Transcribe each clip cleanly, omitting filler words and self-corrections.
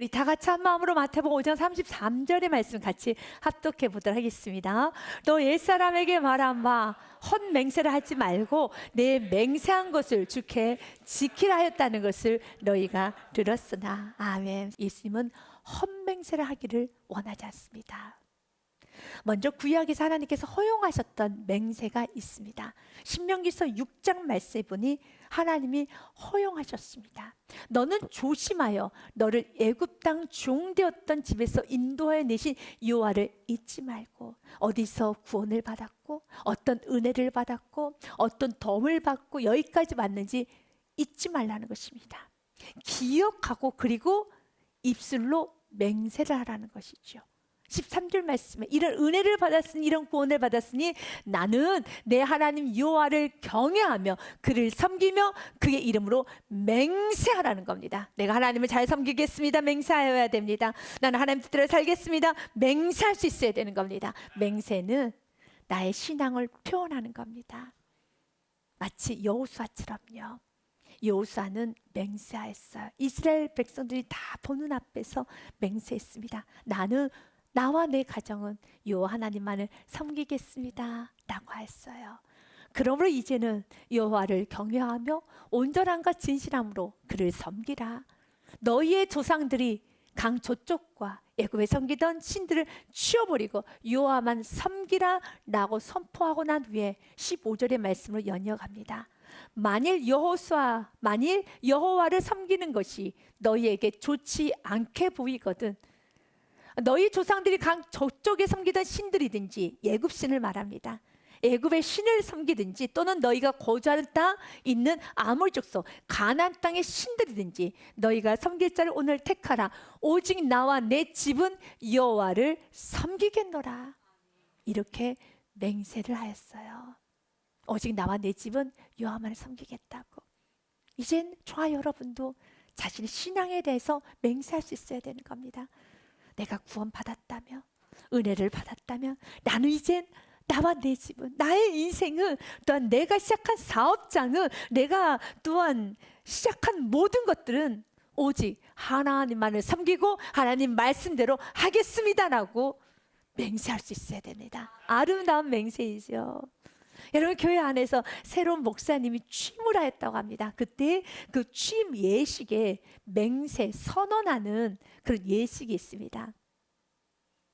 우리 다 같이 한 마음으로 마태복음 5장 33절의 말씀 같이 합독해 보도록 하겠습니다. 너 옛사람에게 말한 바 헛맹세를 하지 말고 내 맹세한 것을 주께 지키라 하였다는 것을 너희가 들었으나. 아멘. 예수님은 헛맹세를 하기를 원하지 않습니다. 먼저 구약에서 하나님께서 허용하셨던 맹세가 있습니다. 신명기서 6장 말씀에 보니 하나님이 허용하셨습니다. 너는 조심하여 너를 애굽 땅 종되었던 집에서 인도하여 내신 여호와를 잊지 말고, 어디서 구원을 받았고 어떤 은혜를 받았고 어떤 덤을 받고 여기까지 왔는지 잊지 말라는 것입니다. 기억하고 그리고 입술로 맹세를 하라는 것이죠. 13절 말씀에 이런 은혜를 받았으니, 이런 구원을 받았으니 나는 내 하나님 여호와를 경외하며 그를 섬기며 그의 이름으로 맹세하라는 겁니다. 내가 하나님을 잘 섬기겠습니다. 맹세하여야 됩니다. 나는 하나님 뜻대로 살겠습니다. 맹세할 수 있어야 되는 겁니다. 맹세는 나의 신앙을 표현하는 겁니다. 마치 여호수아처럼요. 여호수아는 맹세하였어요. 이스라엘 백성들이 다 보는 앞에서 맹세했습니다. 나는 나와 내 가정은 여호와 하나님만을 섬기겠습니다 라고 했어요. 그러므로 이제는 여호와를 경외하며 온전함과 진실함으로 그를 섬기라. 너희의 조상들이 강 저쪽과 애굽에 섬기던 신들을 치워버리고 여호와만 섬기라 라고 선포하고 난 후에 15절의 말씀을 연이어갑니다. 만일 여호와를 섬기는 것이 너희에게 좋지 않게 보이거든, 너희 조상들이 강 저쪽에 섬기던 신들이든지 애굽 신을 말합니다. 애굽의 신을 섬기든지 또는 너희가 거주하는 땅 있는 아모리 족속 가나안 땅의 신들이든지 너희가 섬길 자를 오늘 택하라. 오직 나와 내 집은 여호와를 섬기겠노라. 이렇게 맹세를 하였어요. 오직 나와 내 집은 여호와만을 섬기겠다고. 이젠 저와 여러분도 자신의 신앙에 대해서 맹세할 수 있어야 되는 겁니다. 내가 구원받았다며, 은혜를 받았다면 나는 이젠 나와 내 집은, 나의 인생은, 또한 내가 시작한 사업장은, 내가 또한 시작한 모든 것들은 오직 하나님만을 섬기고 하나님 말씀대로 하겠습니다라고 맹세할 수 있어야 됩니다. 아름다운 맹세이죠. 여러분, 교회 안에서 새로운 목사님이 취임을 하였다고 합니다. 그때 그 취임 예식에 맹세, 선언하는 그런 예식이 있습니다.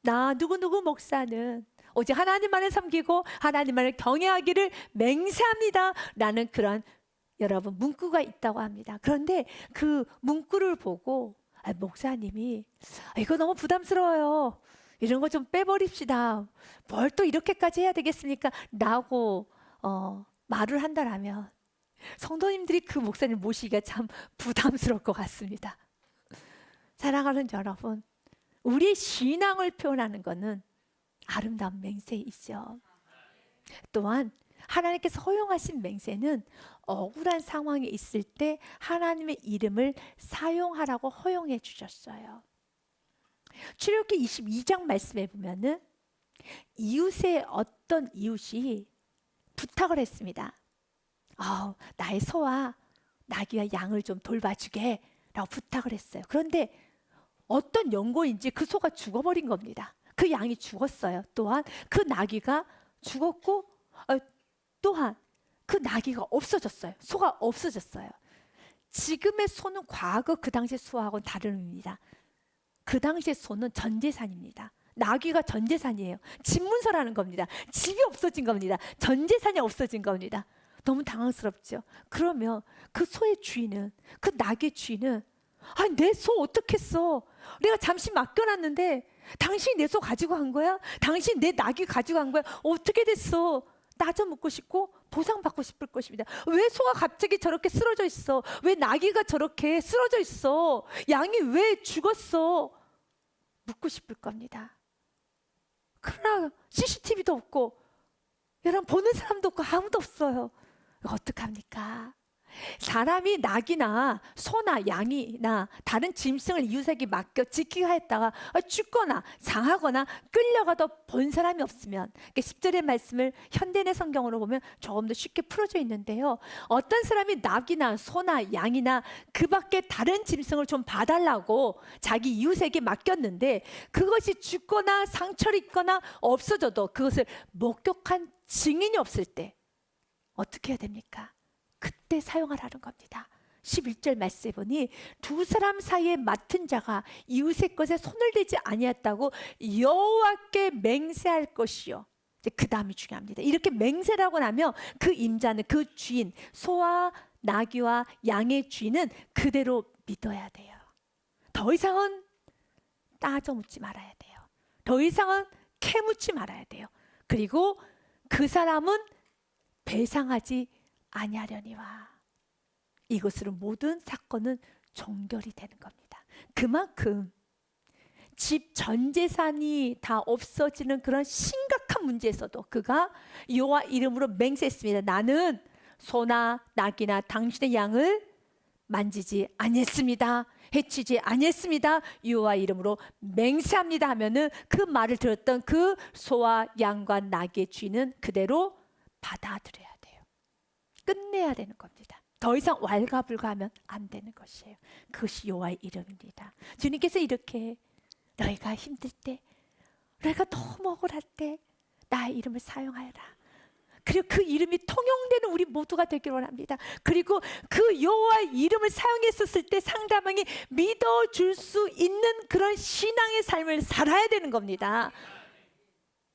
나 누구누구 목사는 오직 하나님만을 섬기고 하나님만을 경외하기를 맹세합니다 라는 그런 여러분 문구가 있다고 합니다. 그런데 그 문구를 보고 목사님이 이거 너무 부담스러워요, 이런 거 좀 빼버립시다, 뭘 또 이렇게까지 해야 되겠습니까 라고 말을 한다라면 성도님들이 그 목사님 모시기가 참 부담스러울 것 같습니다. 사랑하는 여러분, 우리의 신앙을 표현하는 것은 아름다운 맹세이죠. 또한 하나님께서 허용하신 맹세는 억울한 상황에 있을 때 하나님의 이름을 사용하라고 허용해 주셨어요. 출애굽기 22장 말씀에 보면은 이웃의 어떤 이웃이 부탁을 했습니다. 나의 소와 나귀와 양을 좀 돌봐주게 라고 부탁을 했어요. 그런데 어떤 연고인지 그 소가 죽어버린 겁니다. 그 양이 죽었어요. 또한 그 나귀가 죽었고 또한 그 나귀가 없어졌어요. 소가 없어졌어요. 지금의 소는 과거 그 당시의 소하고는 다른 의미입니다. 그 당시의 소는 전재산입니다. 나귀가 전재산이에요. 집문서라는 겁니다. 집이 없어진 겁니다. 전재산이 없어진 겁니다. 너무 당황스럽죠. 그러면 그 소의 주인은, 그 나귀의 주인은 내 소 어떻게 했어? 내가 잠시 맡겨놨는데 당신이 내 소 가지고 간 거야? 당신 내 나귀 가지고 간 거야? 어떻게 됐어? 따져 묻고 싶고 보상받고 싶을 것입니다. 왜 소가 갑자기 저렇게 쓰러져 있어? 왜 나귀가 저렇게 쓰러져 있어? 양이 왜 죽었어? 묻고 싶을 겁니다. 그러나 CCTV도 없고 여러분 보는 사람도 없고 아무도 없어요. 어떡합니까? 사람이 낙이나 소나 양이나 다른 짐승을 이웃에게 맡겨 지키게 했다가 죽거나 상하거나 끌려가도 본 사람이 없으면, 10절의 말씀을 현대인의 성경으로 보면 조금 더 쉽게 풀어져 있는데요. 어떤 사람이 낙이나 소나 양이나 그 밖에 다른 짐승을 좀 봐달라고 자기 이웃에게 맡겼는데 그것이 죽거나 상처를 입거나 없어져도 그것을 목격한 증인이 없을 때 어떻게 해야 됩니까? 그때 사용하라는 겁니다. 11절 말씀에 보니 두 사람 사이에 맡은 자가 이웃의 것에 손을 대지 아니했다고 여호와께 맹세할 것이요. 이제 그 다음이 중요합니다. 이렇게 맹세라고 나면 그 임자는, 그 주인, 소와 나귀와 양의 주인은 그대로 믿어야 돼요. 더 이상은 따져 묻지 말아야 돼요. 더 이상은 캐묻지 말아야 돼요. 그리고 그 사람은 배상하지 아니하려니와 이것으로 모든 사건은 종결이 되는 겁니다. 그만큼 집 전 재산이 다 없어지는 그런 심각한 문제에서도 그가 여호와 이름으로 맹세했습니다. 나는 소나 낙이나 당신의 양을 만지지 아니했습니다. 해치지 아니했습니다. 여호와 이름으로 맹세합니다 하면은 그 말을 들었던 그 소와 양과 낙의 주인은 그대로 받아들여야 돼요. 끝내야 되는 겁니다. 더 이상 왈가불가하면 안 되는 것이에요. 그것이 여호와의 이름입니다. 주님께서 이렇게 너희가 힘들 때, 너희가 너무 억울할 때 나의 이름을 사용하여라. 그리고 그 이름이 통용되는 우리 모두가 되기를 원합니다. 그리고 그 여호와의 이름을 사용했었을 때 상대방이 믿어줄 수 있는 그런 신앙의 삶을 살아야 되는 겁니다.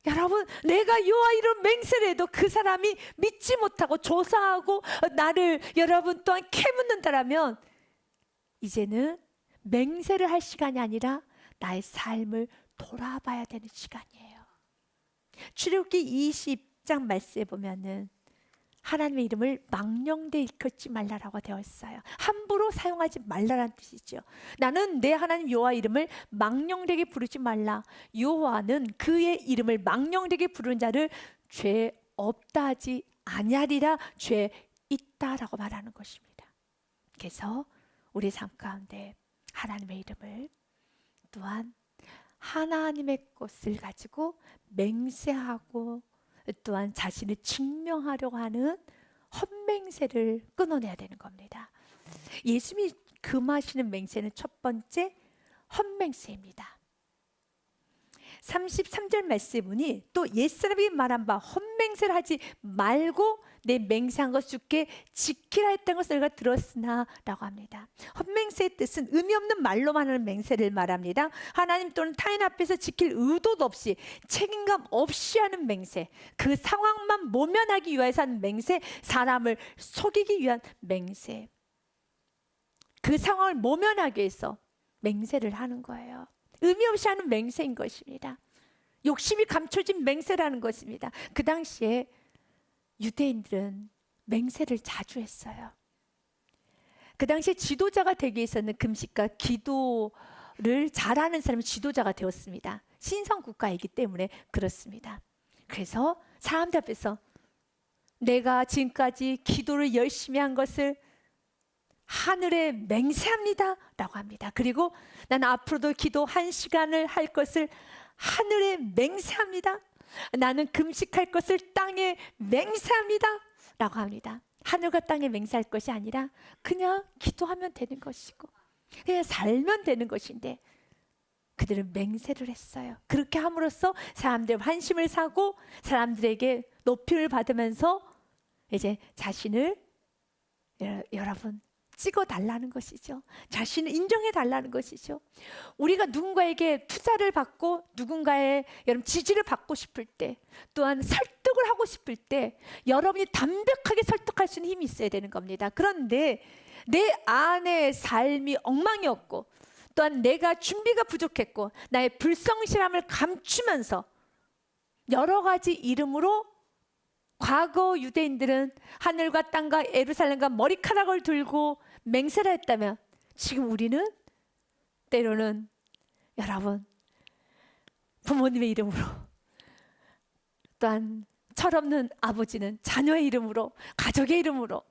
여러분, 내가 여호와 이름 맹세를 해도 그 사람이 믿지 못하고 조사하고 나를 여러분 또한 캐묻는다라면 이제는 맹세를 할 시간이 아니라 나의 삶을 돌아봐야 되는 시간이에요. 출애굽기 20장 말씀에 보면은 하나님의 이름을 망령되이 일컫지 말라라고 되어 있어요. 함부로 사용하지 말라라는 뜻이죠. 나는 내 하나님 여호와 이름을 망령되게 부르지 말라. 여호와는 그의 이름을 망령되게 부르는 자를 죄 없다 하지 아니하리라, 죄 있다라고 말하는 것입니다. 그래서 우리 삶 가운데 하나님의 이름을 또한 하나님의 것을 가지고 맹세하고 또한 자신을 증명하려고 하는 헛맹세를 끊어내야 되는 겁니다. 예수님이 금하시는 맹세는 첫 번째 헛맹세입니다. 33절 말씀에 보니 또 옛사람이 말한 바 헛맹세를 하지 말고 내 맹세한 것 주께 지키라 했던 것을 내가 들었으나 라고 합니다. 헛맹세의 뜻은 의미 없는 말로만 하는 맹세를 말합니다. 하나님 또는 타인 앞에서 지킬 의도도 없이 책임감 없이 하는 맹세, 그 상황만 모면하기 위해서 하는 맹세, 사람을 속이기 위한 맹세, 그 상황을 모면하기 위해서 맹세를 하는 거예요. 의미 없이 하는 맹세인 것입니다. 욕심이 감춰진 맹세라는 것입니다. 그 당시에 유대인들은 맹세를 자주 했어요. 그 당시에 지도자가 되기 위해서는 금식과 기도를 잘하는 사람이 지도자가 되었습니다. 신성 국가이기 때문에 그렇습니다. 그래서 사람들 앞에서 내가 지금까지 기도를 열심히 한 것을 하늘에 맹세합니다 라고 합니다. 그리고 난 앞으로도 기도 1시간을 할 것을 하늘에 맹세합니다. 나는 금식할 것을 땅에 맹세합니다 라고 합니다. 하늘과 땅에 맹세할 것이 아니라 그냥 기도하면 되는 것이고 그냥 살면 되는 것인데 그들은 맹세를 했어요. 그렇게 함으로써 사람들의 환심을 사고 사람들에게 높임을 받으면서 이제 자신을 여러분 찍어달라는 것이죠. 자신을 인정해달라는 것이죠. 우리가 누군가에게 투자를 받고 누군가의 여러분 지지를 받고 싶을 때 또한 설득을 하고 싶을 때 여러분이 담백하게 설득할 수 있는 힘이 있어야 되는 겁니다. 그런데 내 안의 삶이 엉망이었고 또한 내가 준비가 부족했고 나의 불성실함을 감추면서 여러 가지 이름으로 과거 유대인들은 하늘과 땅과 예루살렘과 머리카락을 들고 맹세를 했다면 지금 우리는 때로는 여러분 부모님의 이름으로 또한 철없는 아버지는 자녀의 이름으로 가족의 이름으로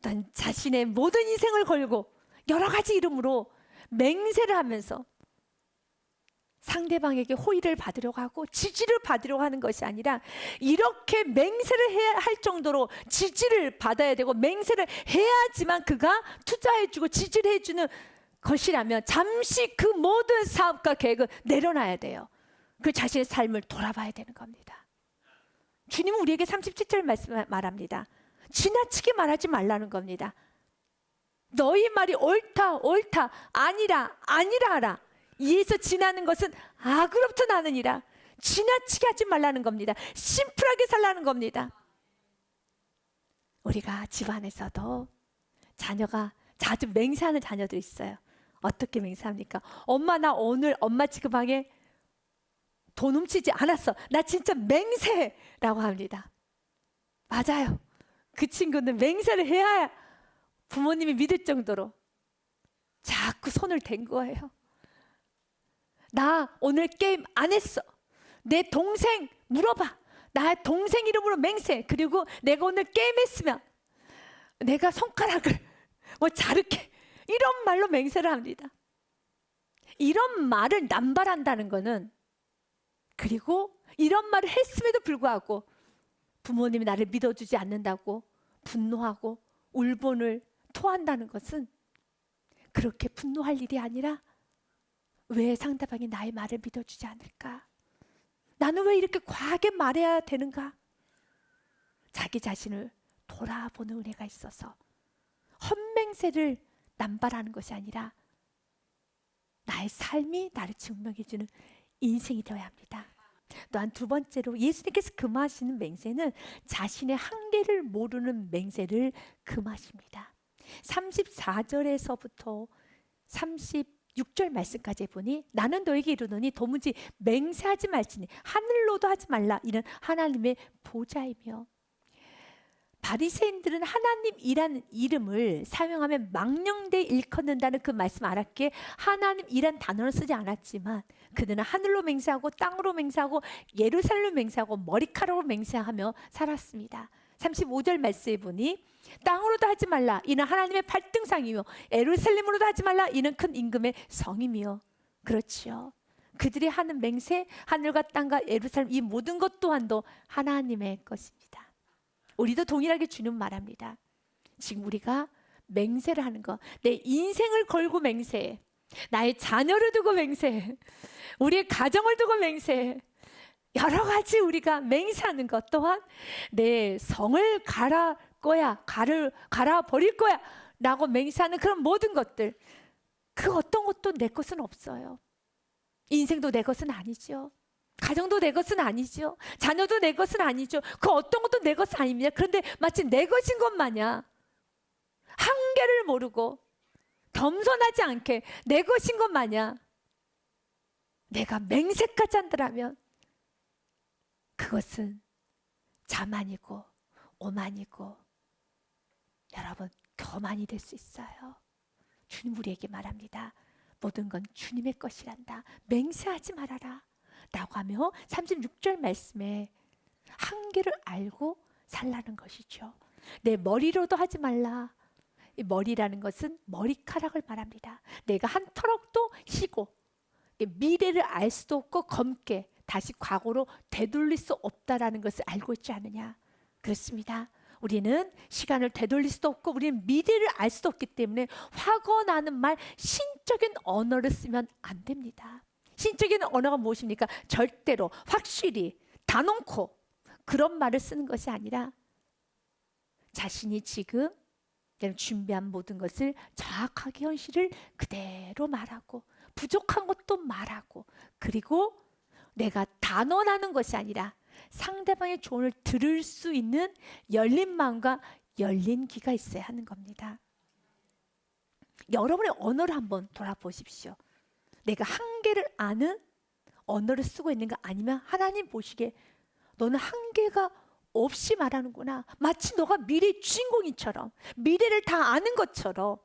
어떤 자신의 모든 인생을 걸고 여러 가지 이름으로 맹세를 하면서 상대방에게 호의를 받으려고 하고 지지를 받으려고 하는 것이 아니라, 이렇게 맹세를 해야 할 정도로 지지를 받아야 되고 맹세를 해야지만 그가 투자해주고 지지를 해주는 것이라면 잠시 그 모든 사업과 계획을 내려놔야 돼요. 그 자신의 삶을 돌아봐야 되는 겁니다. 주님은 우리에게 37절 말씀 말합니다. 지나치게 말하지 말라는 겁니다. 너희 말이 옳다 옳다 아니라 아니라 하라. 이에서 지나는 것은 악으로부터 나느니라. 지나치게 하지 말라는 겁니다. 심플하게 살라는 겁니다. 우리가 집안에서도 자녀가 자주 맹세하는 자녀들이 있어요. 어떻게 맹세합니까? 엄마, 나 오늘 엄마 지급방에 돈 훔치지 않았어. 나 진짜 맹세라고 합니다. 맞아요. 그 친구는 맹세를 해야 부모님이 믿을 정도로 자꾸 손을 댄 거예요. 나 오늘 게임 안 했어. 내 동생 물어봐. 나 동생 이름으로 맹세. 그리고 내가 오늘 게임했으면 내가 손가락을 자를게. 이런 말로 맹세를 합니다. 이런 말을 남발한다는 거는, 그리고 이런 말을 했음에도 불구하고 부모님이 나를 믿어주지 않는다고 분노하고 울분을 토한다는 것은, 그렇게 분노할 일이 아니라 왜 상대방이 나의 말을 믿어주지 않을까? 나는 왜 이렇게 과하게 말해야 되는가? 자기 자신을 돌아보는 은혜가 있어서 헛맹세를 남발하는 것이 아니라 나의 삶이 나를 증명해주는 인생이 되어야 합니다. 또한 두 번째로 예수님께서 금하시는 맹세는 자신의 한계를 모르는 맹세를 금하십니다. 34절에서부터 36절 말씀까지 보니, 나는 너에게 이르노니 도무지 맹세하지 말지니 하늘로도 하지 말라. 이는 하나님의 보좌이며. 바리새인들은 하나님이라는 이름을 사용하면 망령되이 일컫는다는 그 말씀 알았기에 하나님이란 단어를 쓰지 않았지만, 그들은 하늘로 맹세하고 땅으로 맹세하고 예루살렘로 맹세하고 머리카락으로 맹세하며 살았습니다. 35절 말씀에 보니, 땅으로도 하지 말라. 이는 하나님의 발등상이며 예루살렘으로도 하지 말라. 이는 큰 임금의 성이며. 그렇지요. 그들이 하는 맹세, 하늘과 땅과 예루살렘, 이 모든 것 또한도 하나님의 것입니다. 우리도 동일하게 주님 말합니다. 지금 우리가 맹세를 하는 거, 내 인생을 걸고 맹세해. 나의 자녀를 두고 맹세해. 우리의 가정을 두고 맹세해. 여러 가지 우리가 맹세하는 것 또한, 내 성을 갈아 버릴 거야 라고 맹세하는 그런 모든 것들, 그 어떤 것도 내 것은 없어요. 인생도 내 것은 아니죠. 가정도 내 것은 아니죠. 자녀도 내 것은 아니죠. 그 어떤 것도 내 것은 아닙니다. 그런데 마치 내 것인 것 마냥 한계를 모르고 겸손하지 않게 내 것인 것 마냥 내가 맹세까지 한다면, 그것은 자만이고 오만이고 여러분 교만이 될 수 있어요. 주님 우리에게 말합니다. 모든 건 주님의 것이란다. 맹세하지 말아라 라고 하며 36절 말씀에 한계를 알고 살라는 것이죠. 내 머리로도 하지 말라. 이 머리라는 것은 머리카락을 말합니다. 내가 한 터럭도 쉬고 미래를 알 수도 없고 검게 다시 과거로 되돌릴 수 없다라는 것을 알고 있지 않느냐? 그렇습니다. 우리는 시간을 되돌릴 수도 없고 우리는 미래를 알 수도 없기 때문에 확언하는 말, 신적인 언어를 쓰면 안 됩니다. 신적인 언어가 무엇입니까? 절대로, 확실히, 단언코 그런 말을 쓰는 것이 아니라 자신이 지금 준비한 모든 것을 정확하게 현실을 그대로 말하고, 부족한 것도 말하고, 그리고 내가 단언하는 것이 아니라 상대방의 조언을 들을 수 있는 열린 마음과 열린 귀가 있어야 하는 겁니다. 여러분의 언어를 한번 돌아보십시오. 내가 한계를 아는 언어를 쓰고 있는가, 아니면 하나님 보시기에 너는 한계가 없이 말하는구나, 마치 너가 미래의 주인공인처럼, 미래를 다 아는 것처럼,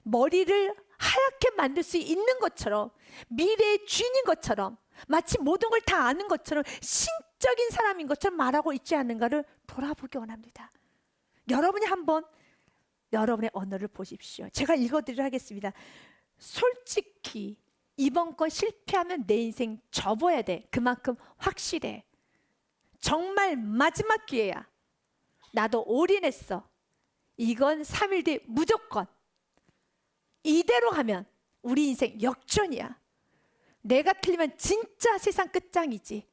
머리를 하얗게 만들 수 있는 것처럼, 미래의 주인인 것처럼, 마치 모든 걸 다 아는 것처럼 신적인 사람인 것처럼 말하고 있지 않는가를 돌아보기 원합니다. 여러분이 한번 여러분의 언어를 보십시오. 제가 읽어드리도록 하겠습니다. 솔직히 이번 거 실패하면 내 인생 접어야 돼. 그만큼 확실해. 정말 마지막 기회야. 나도 올인했어. 이건 3일 뒤에 무조건. 이대로 가면 우리 인생 역전이야. 내가 틀리면 진짜 세상 끝장이지.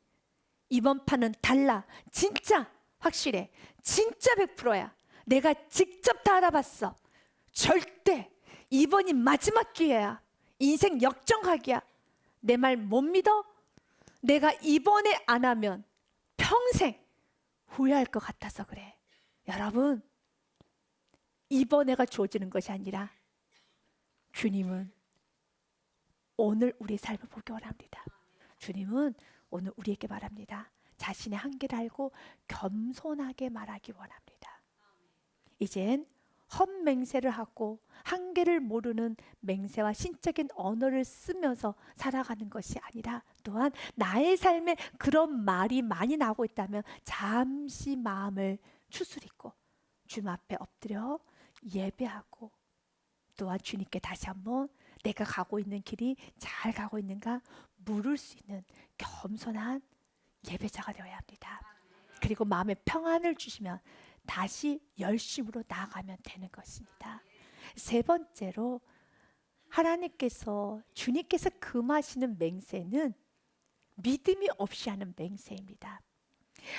이번 판은 달라. 진짜 확실해. 진짜 100%야. 내가 직접 다 알아봤어. 절대 이번이 마지막 기회야. 인생 역전각이야. 내 말 못 믿어? 내가 이번에 안 하면 평생 후회할 것 같아서 그래. 여러분, 이번에가 주어지는 것이 아니라 주님은 오늘 우리의 삶을 보기 원합니다. 주님은 오늘 우리에게 말합니다. 자신의 한계를 알고 겸손하게 말하기 원합니다. 이젠 헛맹세를 하고 한계를 모르는 맹세와 신적인 언어를 쓰면서 살아가는 것이 아니라, 또한 나의 삶에 그런 말이 많이 나오고 있다면 잠시 마음을 추스리고 주님 앞에 엎드려 예배하고, 또한 주님께 다시 한번 내가 가고 있는 길이 잘 가고 있는가 물을 수 있는 겸손한 예배자가 되어야 합니다. 그리고 마음에 평안을 주시면 다시 열심으로 나아가면 되는 것입니다. 세 번째로, 하나님께서, 주님께서 금하시는 맹세는 믿음이 없이 하는 맹세입니다.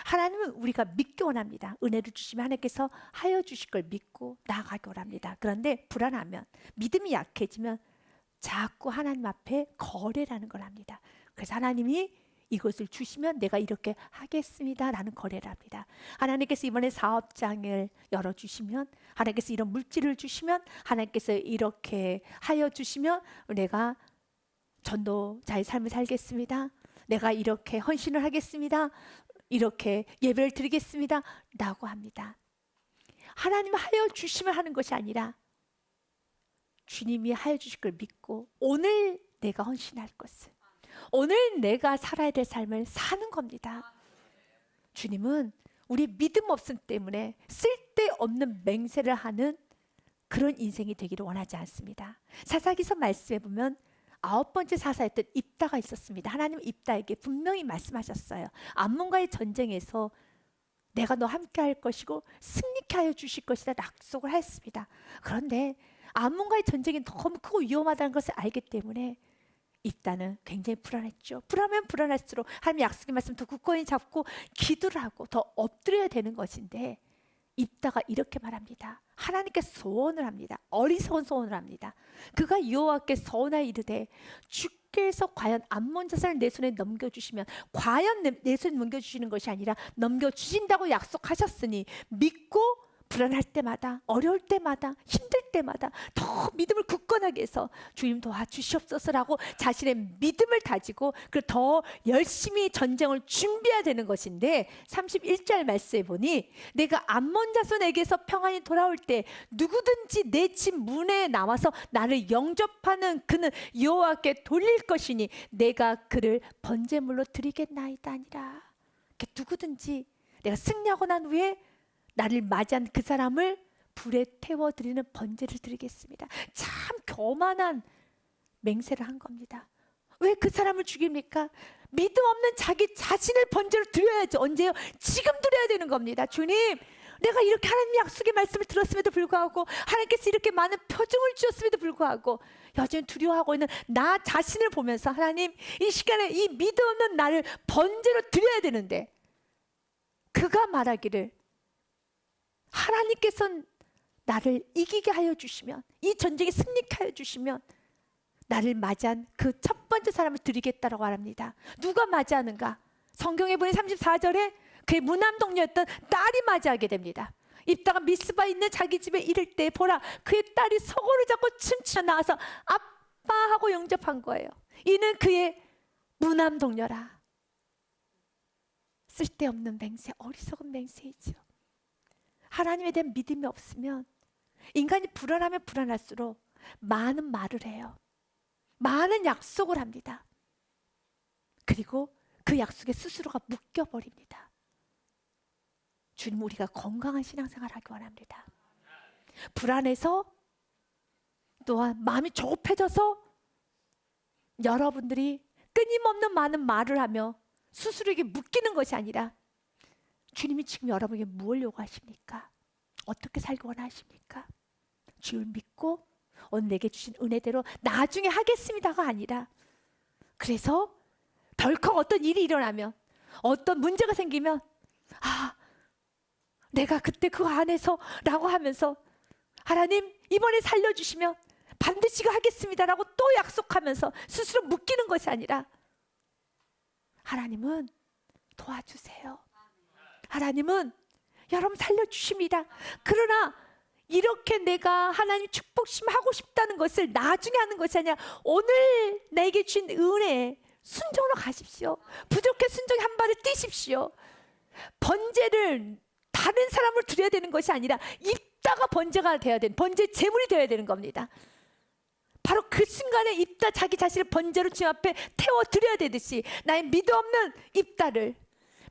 하나님은 우리가 믿기 원합니다. 은혜를 주시면 하나님께서 하여 주실 걸 믿고 나아가기 원합니다. 그런데 불안하면, 믿음이 약해지면 자꾸 하나님 앞에 거래라는 걸 합니다. 그래서 하나님이 이것을 주시면 내가 이렇게 하겠습니다 라는 거래를 합니다. 하나님께서 이번에 사업장을 열어주시면, 하나님께서 이런 물질을 주시면, 하나님께서 이렇게 하여 주시면 내가 전도자의 삶을 살겠습니다. 내가 이렇게 헌신을 하겠습니다. 이렇게 예배를 드리겠습니다 라고 합니다. 하나님 하여 주시면 하는 것이 아니라 주님이 하여 주실 걸 믿고 오늘 내가 헌신할 것을, 오늘 내가 살아야 될 삶을 사는 겁니다. 주님은 우리 믿음 없음 때문에 쓸데없는 맹세를 하는 그런 인생이 되기를 원하지 않습니다. 사사기서 말씀해 보면 9번째 사사였던 입다가 있었습니다. 하나님은 입다에게 분명히 말씀하셨어요. 암몬과의 전쟁에서 내가 너 함께 할 것이고 승리케 하여 주실 것이다 약속을 했습니다. 그런데 암몬과의 전쟁이 너무 크고 위험하다는 것을 알기 때문에 입다는 굉장히 불안했죠. 불안하면 불안할수록 하나님의 약속의 말씀 더 굳건히 잡고 기도를 하고 더 엎드려야 되는 것인데, 입다가 이렇게 말합니다. 하나님께 소원을 합니다. 어리석은 소원을 합니다. 그가 여호와께 서원하여 이르되, 주께서 과연 암몬 자손을 내 손에 넘겨주시면, 과연 내 손에 넘겨주시는 것이 아니라 넘겨주신다고 약속하셨으니 믿고 불안할 때마다, 어려울 때마다, 힘들 때마다 더 믿음을 굳건하게 해서 주님 도와주시옵소서라고 자신의 믿음을 다지고 더 열심히 전쟁을 준비해야 되는 것인데, 31절 말씀에 보니 내가 암몬 자손에게서 평안히 돌아올 때 누구든지 내 집 문에 나와서 나를 영접하는 그는 여호와께 돌릴 것이니 내가 그를 번제물로 드리겠나이다 아니라. 누구든지 내가 승리하고 난 후에 나를 맞이한 그 사람을 불에 태워드리는 번제를 드리겠습니다. 참 교만한 맹세를 한 겁니다. 왜 그 사람을 죽입니까? 믿음 없는 자기 자신을 번제로 드려야죠. 언제요? 지금 드려야 되는 겁니다. 주님, 내가 이렇게 하나님의 약속의 말씀을 들었음에도 불구하고, 하나님께서 이렇게 많은 표징을 주셨음에도 불구하고 여전히 두려워하고 있는 나 자신을 보면서, 하나님, 이 시간에 이 믿음 없는 나를 번제로 드려야 되는데, 그가 말하기를 하나님께서는 나를 이기게 하여 주시면, 이 전쟁에 승리케 하여 주시면 나를 맞이한 그 첫 번째 사람을 드리겠다라고 말합니다. 누가 맞이하는가? 성경에 보니 34절에 그의 무남 동료였던 딸이 맞이하게 됩니다. 입다가 미스바에 있는 자기 집에 이를 때 보라, 그의 딸이 서고를 잡고 춤추어 나와서 아빠 하고 영접한 거예요. 이는 그의 무남 동료라. 쓸데없는 맹세, 어리석은 맹세이죠. 하나님에 대한 믿음이 없으면 인간이 불안하면 불안할수록 많은 말을 해요. 많은 약속을 합니다. 그리고 그 약속에 스스로가 묶여버립니다. 주님, 우리가 건강한 신앙생활을 하기 원합니다. 불안해서 또한 마음이 조급해져서 여러분들이 끊임없는 많은 말을 하며 스스로에게 묶이는 것이 아니라 주님이 지금 여러분에게 무엇을 요구하십니까? 어떻게 살기 원하십니까? 주를 믿고 오늘 내게 주신 은혜대로 나중에 하겠습니다가 아니라, 그래서 덜컥 어떤 일이 일어나면, 어떤 문제가 생기면 내가 그때 그 안에서 라고 하면서 하나님 이번에 살려주시면 반드시 하겠습니다라고 또 약속하면서 스스로 묶이는 것이 아니라, 하나님은 도와주세요. 하나님은 여러분 살려주십니다. 그러나 이렇게 내가 하나님 축복심 하고 싶다는 것을 나중에 하는 것이 아니라 오늘 내게 주신 은혜에 순종으로 가십시오. 부족해 순종에 한 발을 뛰십시오. 번제를 다른 사람을 드려야 되는 것이 아니라 입다가 번제가 되어야 되는, 번제 제물이 되어야 되는 겁니다. 바로 그 순간에 입다 자기 자신을 번제로 주님 앞에 태워 드려야 되듯이 나의 믿음 없는 입다를,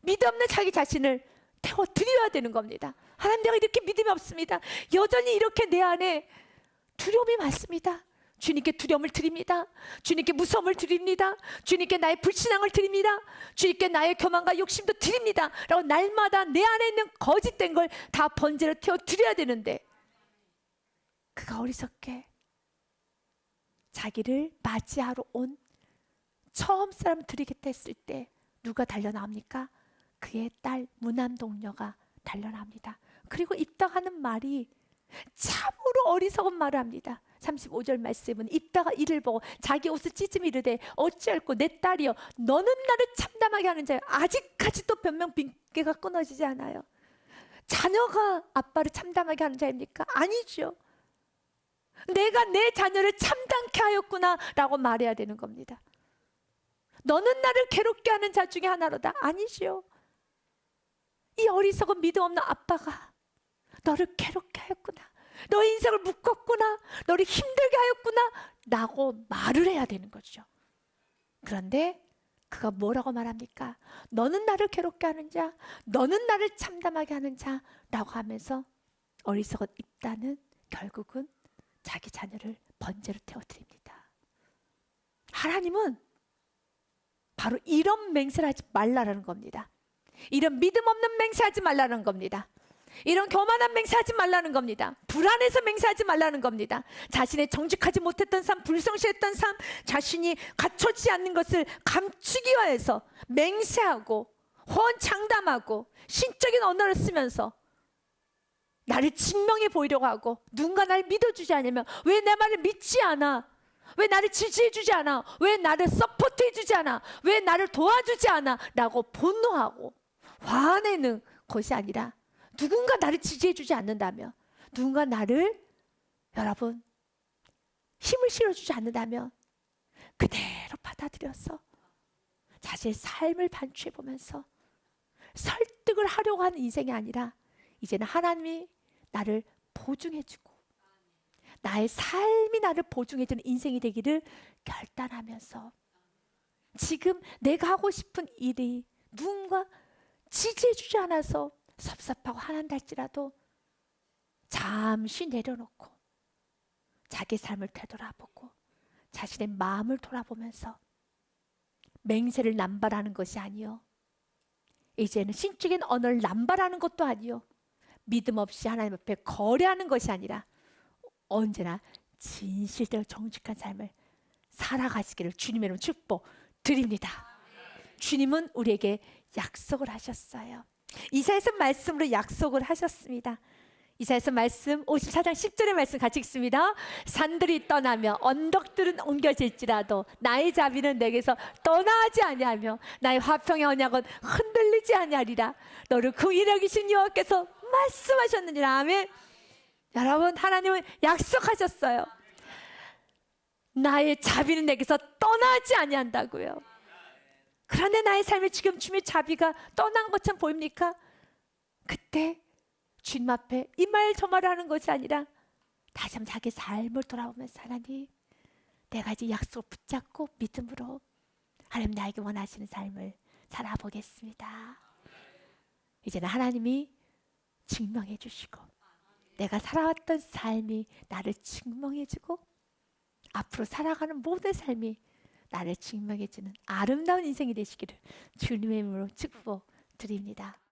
믿음 없는 자기 자신을 태워 드려야 되는 겁니다. 하나님, 내가 이렇게 믿음이 없습니다. 여전히 이렇게 내 안에 두려움이 많습니다. 주님께 두려움을 드립니다. 주님께 무서움을 드립니다. 주님께 나의 불신앙을 드립니다. 주님께 나의 교만과 욕심도 드립니다 라고 날마다 내 안에 있는 거짓된 걸 다 번제로 태워 드려야 되는데, 그가 어리석게 자기를 맞이하러 온 처음 사람 드리겠다 했을 때 누가 달려나옵니까? 그의 딸 무난동녀가 달려나옵니다. 그리고 입다하는 말이 참으로 어리석은 말을 합니다. 35절 말씀은 입다가 이를 보고 자기 옷을 찢으며 이르되 어찌할꼬 내 딸이여 너는 나를 참담하게 하는 자여. 아직까지도 변명 핑계가 끊어지지 않아요. 자녀가 아빠를 참담하게 하는 자입니까? 아니죠. 내가 내 자녀를 참담케 하였구나 라고 말해야 되는 겁니다. 너는 나를 괴롭게 하는 자 중에 하나로다. 아니죠. 이 어리석은 믿음 없는 아빠가 너를 괴롭게 하였구나, 너의 인생을 묶었구나, 너를 힘들게 하였구나 라고 말을 해야 되는 거죠. 그런데 그가 뭐라고 말합니까? 너는 나를 괴롭게 하는 자, 너는 나를 참담하게 하는 자 라고 하면서 어리석은 입다는 결국은 자기 자녀를 번제로 태워드립니다. 하나님은 바로 이런 맹세를 하지 말라는 겁니다. 이런 믿음 없는 맹세하지 말라는 겁니다. 이런 교만한 맹세하지 말라는 겁니다. 불안해서 맹세하지 말라는 겁니다. 자신의 정직하지 못했던 삶, 불성실했던 삶, 자신이 갖춰지지 않는 것을 감추기 위해서 맹세하고 호언장담하고 신적인 언어를 쓰면서 나를 증명해 보이려고 하고, 누군가 나를 믿어주지 않으면 왜 내 말을 믿지 않아? 왜 나를 지지해주지 않아? 왜 나를 서포트해주지 않아? 왜 나를 도와주지 않아? 라고 분노하고 화내는 것이 아니라, 누군가 나를 지지해주지 않는다면, 누군가 나를 여러분 힘을 실어주지 않는다면 그대로 받아들여서 자신의 삶을 반추해보면서 설득을 하려고 하는 인생이 아니라, 이제는 하나님이 나를 보증해주고 나의 삶이 나를 보증해주는 인생이 되기를 결단하면서, 지금 내가 하고 싶은 일이 누군가 지지해주지 않아서 섭섭하고 화난다 할지라도 잠시 내려놓고 자기 삶을 되돌아보고 자신의 마음을 돌아보면서 맹세를 남발하는 것이 아니요, 이제는 신적인 언어를 남발하는 것도 아니요, 믿음 없이 하나님 앞에 거래하는 것이 아니라 언제나 진실대로 정직한 삶을 살아가시기를 주님의 이름으로 축복 드립니다. 주님은 우리에게 약속을 하셨어요. 이사야서 말씀으로 약속을 하셨습니다. 이사야서 말씀 54장 10절의 말씀 같이 읽습니다. 산들이 떠나며 언덕들은 옮겨질지라도 나의 자비는 내게서 떠나지 아니하며 나의 화평의 언약은 흔들리지 아니하리라. 너를 긍휼히 여기신 여호와께서 말씀하셨느니라. 아멘. 여러분, 하나님은 약속하셨어요. 나의 자비는 내게서 떠나지 아니한다고요. 그런데 나의 삶에 지금 주님의 자비가 떠난 것처럼 보입니까? 그때 주님 앞에 이 말 저 말을 하는 것이 아니라 다시 한번 자기 삶을 돌아보면서, 하나님, 내가 이제 약속을 붙잡고 믿음으로 하나님 나에게 원하시는 삶을 살아보겠습니다. 이제는 하나님이 증명해 주시고 내가 살아왔던 삶이 나를 증명해주고 앞으로 살아가는 모든 삶이 나를 증명해주는 아름다운 인생이 되시기를 주님의 이름으로 축복드립니다.